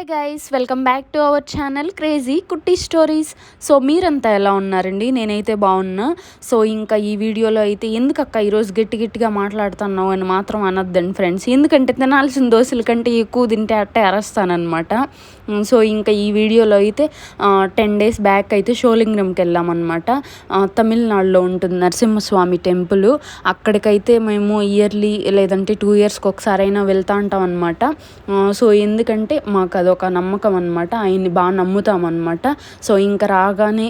Guys welcome back to our channel crazy కుట్టి stories. So మీరంతా ఎలా ఉన్నారండి? నేనైతే బాగున్నా. సో ఇంకా ఈ వీడియోలో అయితే ఎందుకక్క ఈరోజు గట్టిగా మాట్లాడుతున్నావు అని మాత్రం అనొద్దండి ఫ్రెండ్స్, ఎందుకంటే తినాల్సిన దోశల కంటే ఎక్కువ తింటే అట్టే అరస్తానమాట. సో ఇంకా ఈ వీడియోలో అయితే 10 days బ్యాక్ అయితే షోలింగరంకి వెళ్ళామన్నమాట. తమిళనాడులో ఉంటుంది నరసింహస్వామి టెంపుల్. అక్కడికైతే మేము ఇయర్లీ లేదంటే 2 yearsకి ఒకసారైనా వెళ్తూ ఉంటాం అనమాట. సో ఎందుకంటే మాకు అదొక నమ్మకం అనమాట, ఆయన్ని బాగా నమ్ముతామన్నమాట. సో ఇంకా రాగానే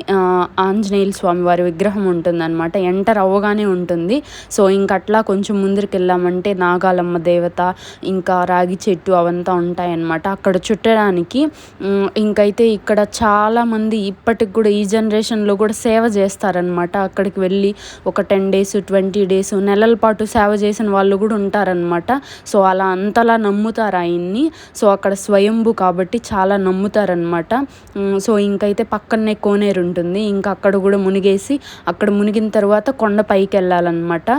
ఆంజనేయుల స్వామి వారి విగ్రహం ఉంటుందన్నమాట, ఎంటర్ అవ్వగానే ఉంటుంది. సో ఇంక అట్లా కొంచెం ముందరికి వెళ్ళామంటే నాగాలమ్మ దేవత ఇంకా రాగి చెట్టు అవంతా ఉంటాయన్నమాట అక్కడ చుట్టడానికి. ఇంకైతే ఇక్కడ చాలామంది ఇప్పటికి కూడా ఈ జనరేషన్లో కూడా సేవ చేస్తారనమాట. అక్కడికి వెళ్ళి ఒక 10 days 20 days నెలల పాటు సేవ చేసిన వాళ్ళు కూడా ఉంటారనమాట. సో అలా అంతలా నమ్ముతారు ఆయన్ని. సో అక్కడ స్వయంభు కాబట్టి చాలా నమ్ముతారనమాట. సో ఇంకైతే పక్కనే కోనేరు ఉంటుంది, ఇంకా అక్కడ కూడా మునిగేసి అక్కడ మునిగిన తర్వాత కొండ పైకి వెళ్ళాలన్నమాట.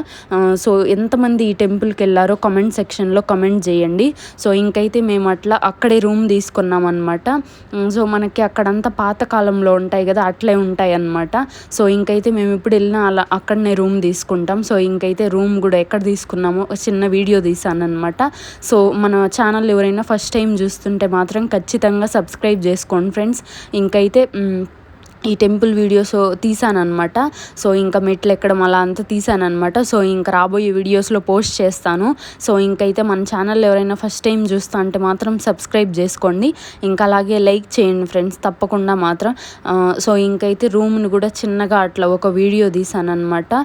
సో ఎంతమంది ఈ టెంపుల్కి వెళ్ళారో కామెంట్ సెక్షన్లో కామెంట్ చేయండి. సో ఇంకైతే మేము అట్లా అక్కడే రూమ్ తీసుకున్నాం అనమాట. సో మనకి అక్కడంతా పాతకాలంలో ఉంటాయి కదా, అట్లే ఉంటాయి అన్నమాట. సో ఇంకైతే మేము ఇప్పుడు వెళ్ళినా అలా అక్కడనే రూమ్ తీసుకుంటాం. సో ఇంకైతే రూమ్ కూడా ఎక్కడ తీసుకున్నామో చిన్న వీడియో తీసాను అనమాట. సో మన ఛానల్ ఎవరైనా ఫస్ట్ టైం చూస్తుంటే మాత్రం ఖచ్చితంగా సబ్స్క్రైబ్ చేసుకోండి ఫ్రెండ్స్. ఇంకైతే ఈ టెంపుల్ వీడియోస్ తీసానమాట. సో ఇంకా మెట్లు ఎక్కడం అలా అంతా తీసానమాట. సో ఇంకా రాబోయే వీడియోస్లో పోస్ట్ చేస్తాను. సో ఇంకైతే మన ఛానల్ ఎవరైనా ఫస్ట్ టైం చూస్తా అంటే మాత్రం సబ్స్క్రైబ్ చేసుకోండి, ఇంకా అలాగే లైక్ చేయండి ఫ్రెండ్స్ తప్పకుండా మాత్రం. సో ఇంకైతే రూమ్ని కూడా చిన్నగా అట్లా ఒక వీడియో తీసానమాట.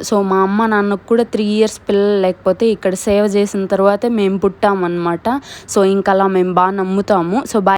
సో మా అమ్మ నాన్నకు కూడా 3 years పిల్లలు లేకపోతే ఇక్కడ సేవ చేసిన తర్వాతే మేము పుట్టామన్నమాట. సో ఇంకా అలా మేము బాగా నమ్ముతాము. So bye.